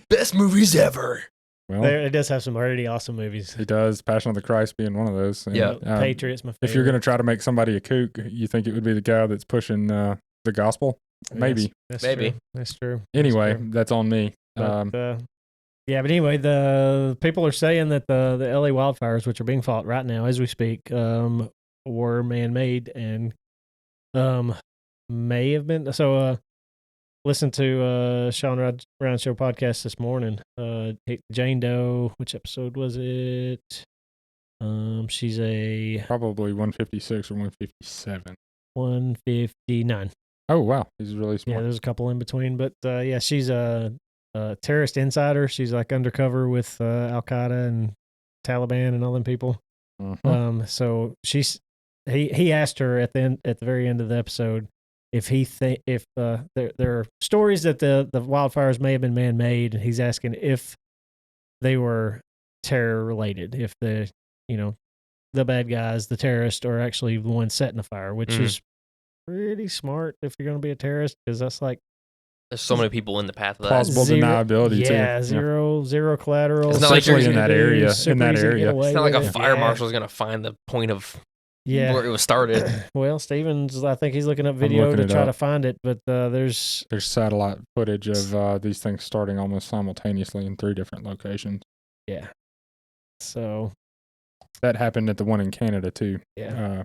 Best movies ever. Well, it does have some already awesome movies. It does. Passion of the Christ being one of those. Yeah. Patriots, my favorite. If you're going to try to make somebody a kook, you think it would be the guy that's pushing the gospel? Maybe. Maybe. That's true. Anyway, that's on me. But anyway, the people are saying that the LA wildfires, which are being fought right now as we speak, were man-made and may have been. So, listen to Sean Round Show podcast this morning. Jane Doe, which episode was it? She's probably 156 or 157. 159. Oh wow, he's really smart. Yeah, there's a couple in between, but she's a terrorist insider. She's like undercover with Al Qaeda and Taliban and all them people. Uh-huh. So he asked her at the very end of the episode if there are stories that the wildfires may have been man-made, and he's asking if they were terror related, if the bad guys, the terrorists, are actually the ones setting the fire, which is pretty smart if you're going to be a terrorist, because that's like there's so many people in the path of that. Plausible deniability too. Yeah, zero collateral. It's not like in that area. It's not like a fire marshal is going to find the point of where it was started. Well, Stevens, I think he's looking up video to try to find it, but there's satellite footage of these things starting almost simultaneously in 3 different locations. Yeah. So that happened at the one in Canada too. Yeah.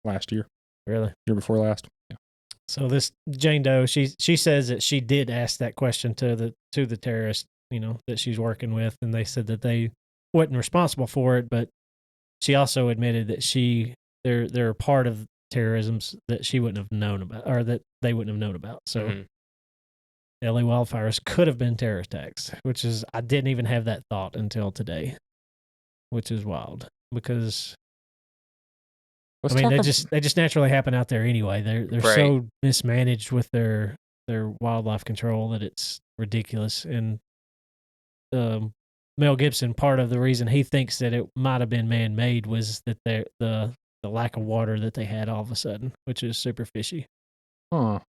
Last year. Really? Year before last. Yeah. So this Jane Doe, she says that she did ask that question to the terrorist, that she's working with, and they said that they wasn't responsible for it, but she also admitted that they're part of terrorisms that she wouldn't have known about, or that they wouldn't have known about. So Mhm. LA wildfires could have been terror attacks, which is, I didn't even have that thought until today, which is wild because Let's I mean talk they just naturally happen out there anyway. They're Right. so mismanaged with their wildlife control that it's ridiculous. And Mel Gibson, part of the reason he thinks that it might have been man made was that the lack of water that they had all of a sudden, which is super fishy. Huh.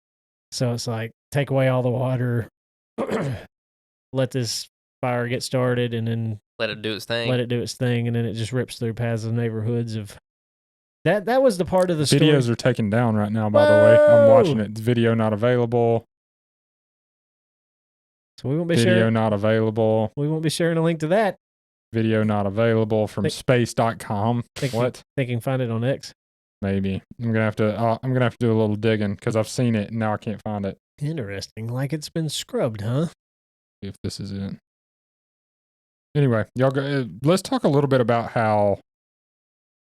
So it's like, take away all the water, let this fire get started, and then Let it do its thing. let it do its thing, and then it just rips through paths of neighborhoods of that. That was the part of the Videos story. are taken down right now, by the way. I'm watching Whoa! it. Video not available. So we won't be Video sharing. not available. We won't be sharing a link to that. Video not available from Think- space.com. What? Think you can find it on X. Maybe. I'm gonna have to do a little digging because I've seen it and now I can't find it. Interesting. Like it's been scrubbed, huh? If this is it. Anyway, y'all go. Let's talk a little bit about how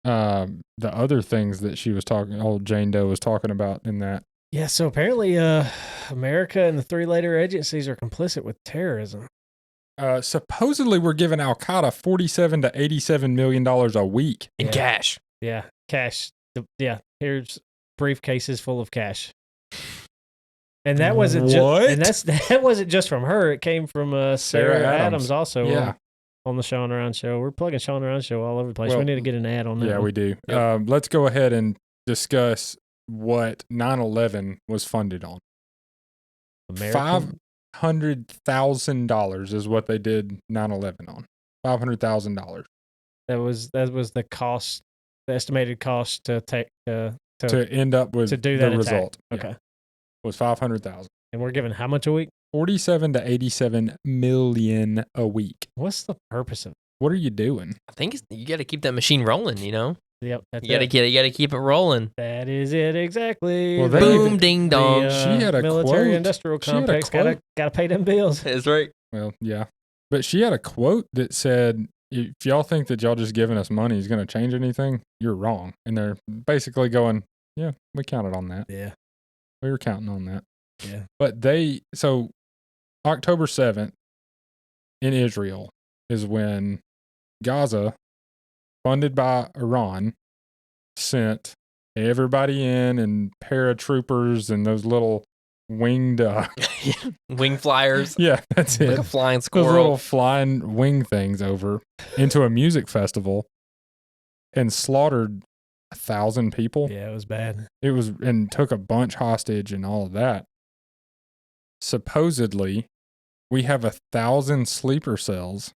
the other things that she was talking, old Jane Doe was talking about in that. Yeah. So apparently, America and the three later agencies are complicit with terrorism. Supposedly, we're giving Al Qaeda $47 to $87 million a week. In Yeah. cash. Yeah, cash. Yeah, here's briefcases full of cash. And that wasn't What? and that wasn't just from her. It came from Sarah Adams also Yeah. on the Sean Around Show. We're plugging Sean Around Show all over the place. Well, we need to get an ad on that. Yeah, one. we do. Yep. Let's go ahead and discuss what 9/11 was funded on. American. $500,000 is what they did 9/11 on. $500,000 That was the cost, the estimated cost to take to end up with to do the that attack. result. Yeah, Okay. was 500,000. And we're giving how much a week? 47 to 87 million a week. What's the purpose of it? What are you doing? I think you got to keep that machine rolling. You know, Yep, that's you got to keep it rolling. That is it exactly. Well, they Boom, even- ding dong. She had a military quote. industrial She had a complex. quote. Gotta pay them bills. That's right. Well, yeah. But she had a quote that said, if y'all think that y'all just giving us money is going to change anything, you're wrong. And they're basically going, yeah, we counted on that. Yeah. We were counting on that. Yeah. But so October 7th in Israel is when Gaza, funded by Iran, sent everybody in and paratroopers and those little winged, Wing flyers. yeah, that's Like it. a flying Those little squirrel. flying wing things over into a music festival and slaughtered 1,000 people. Yeah, it was bad. It was, and took a bunch hostage and all of that. Supposedly, we have 1,000 sleeper cells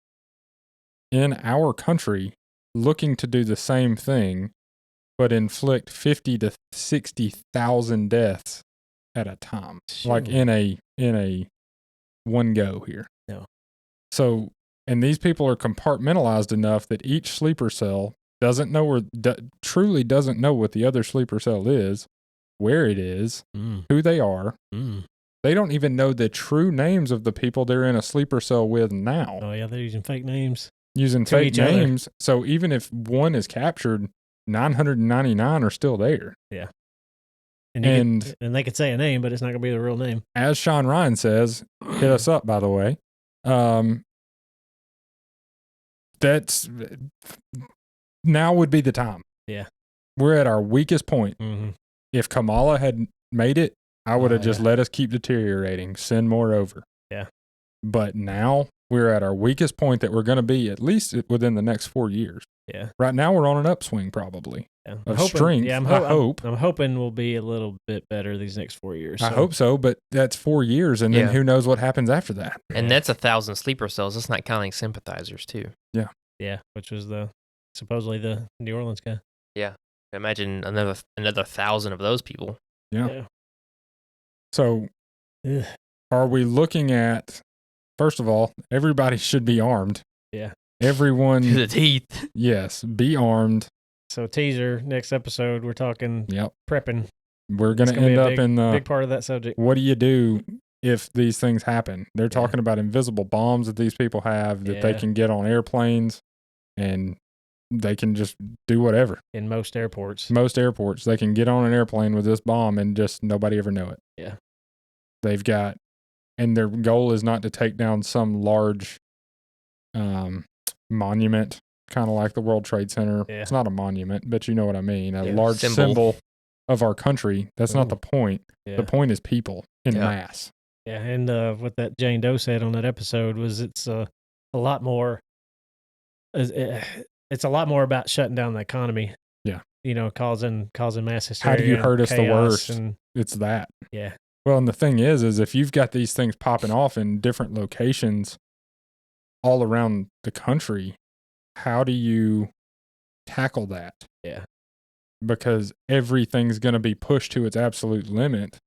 in our country looking to do the same thing, but inflict 50 to 60,000 deaths at a time, like Sure. in a one go here. No. So, and these people are compartmentalized enough that each sleeper cell truly doesn't know what the other sleeper cell is, where it is, who they are. They don't even know the true names of the people they're in a sleeper cell with now. Oh yeah, they're using fake names. Using To fake each other. names. So even if one is captured, 999 are still there. And they could say a name, but it's not gonna be the real name. As Sean Ryan says, hit us up, by the way. That's now would be the time. Yeah. We're at our weakest point. Mm-hmm. If Kamala had made it, I would have just yeah. let us keep deteriorating, send more over. Yeah. But now we're at our weakest point that we're going to be at least within the next 4 years. Yeah. Right now we're on an upswing probably. Yeah. Of strength. Yeah, I hope. I'm hoping we'll be a little bit better these next 4 years. I hope so, but that's 4 years, and then Yeah. who knows what happens after that. And that's 1,000 sleeper cells. That's not counting sympathizers too. Yeah, which was supposedly the New Orleans guy. Imagine another 1,000 of those people. Yeah. So Ugh. are we looking at, first of all, everybody should be armed. Yeah. To Everyone, the teeth. yes, be armed. So teaser, next episode, we're talking Yep. prepping. We're going It's to gonna be end a up big- in the, Big part of that subject. what do you do if these things happen? They're talking about invisible bombs that these people have that they Yeah. can get on airplanes and they can just do whatever. In most airports. Most airports, they can get on an airplane with this bomb and just nobody ever know it. Yeah. They've got, and their goal is not to take down some large monument, kind of like the World Trade Center. Yeah. It's not a monument, but you know what I mean. A Yeah. large symbol of our country. That's not Ooh. the point. Yeah. The point is people in mass. Yeah, and what that Jane Doe said on that episode was it's a lot more. It's a lot more about shutting down the economy. Yeah, causing mass hysteria. How do you hurt us the worst? And, it's that. Yeah. Well, and the thing is if you've got these things popping off in different locations all around the country, how do you tackle that? Yeah. Because everything's going to be pushed to its absolute limit.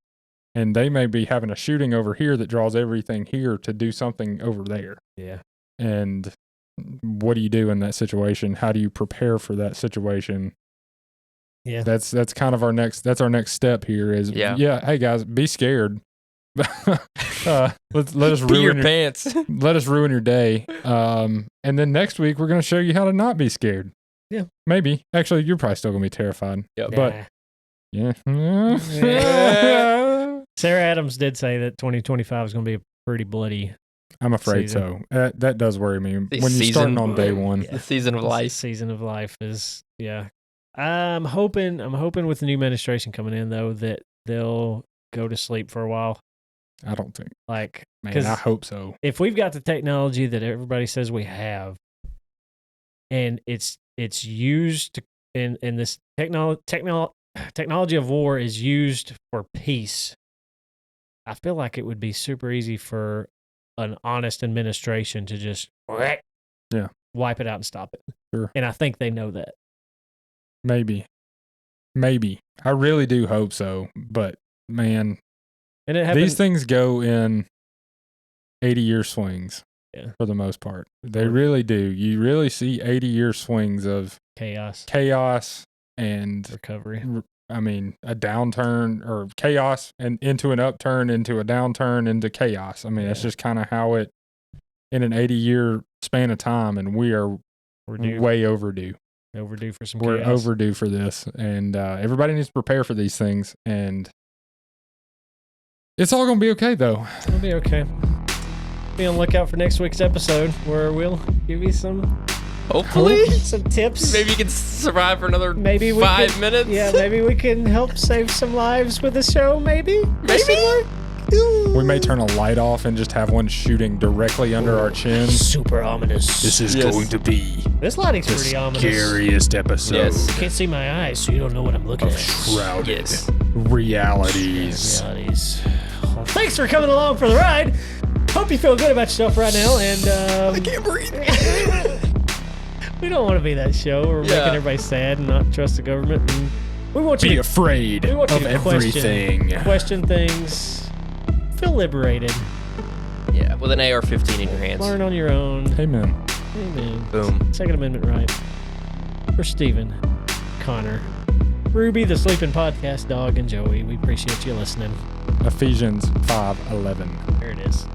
And they may be having a shooting over here that draws everything here to do something over there. Yeah. And what do you do in that situation? How do you prepare for that situation? Yeah. That's kind of our next step here is, hey guys, be scared. Let us Pee ruin your pants. Let us ruin your day. And then next week, we're going to show you how to not be scared. Yeah. Maybe. Actually, you're probably still going to be terrified. Yep. But, yeah. Sarah Adams did say that 2025 is going to be a pretty bloody. I'm afraid season. so. That does worry me. When you're season- starting on day one. The season of life. Season of life is, yeah. I'm hoping with the new administration coming in, though, that they'll go to sleep for a while. I don't think. Like, man, I hope so. If we've got the technology that everybody says we have, and it's used in this technology of war is used for peace, I feel like it would be super easy for an honest administration to just wipe it out and stop it. Sure. And I think they know that. Maybe. I really do hope so. But man, and it happened, these things go in 80-year swings. Yeah. For the most part. They really do. You really see 80-year swings of chaos and recovery. I mean, a downturn or chaos and into an upturn, into a downturn, into chaos. I mean, that's just kind of how it, in an 80-year span of time, and we're way overdue. Overdue for some We're chaos. overdue for this, and everybody needs to prepare for these things, and it's all going to be okay, though. It'll be okay. Be on the lookout for next week's episode where we'll give you some, hopefully, some tips. Maybe you can survive for another 5 minutes. Yeah, maybe we can help save some lives with the show. Maybe. We may turn a light off and just have one shooting directly under our chins. Super ominous. This is going to be this lighting's pretty ominous. Scariest episode. Yes. You can't see my eyes, so you don't know what I'm looking at. Shrouded Realities. Well, thanks for coming along for the ride. Hope you feel good about yourself right now, and I can't breathe. we don't want to be that show. We're making everybody sad and not trust the government. And we want you Be to afraid we want you of to everything. Question things. Feel liberated. Yeah, with an AR-15 in your hands. Learn on your own. Amen. Boom. Second Amendment right. For Stephen, Connor, Ruby, the sleeping podcast dog, and Joey, we appreciate you listening. Ephesians 5:11. There it is.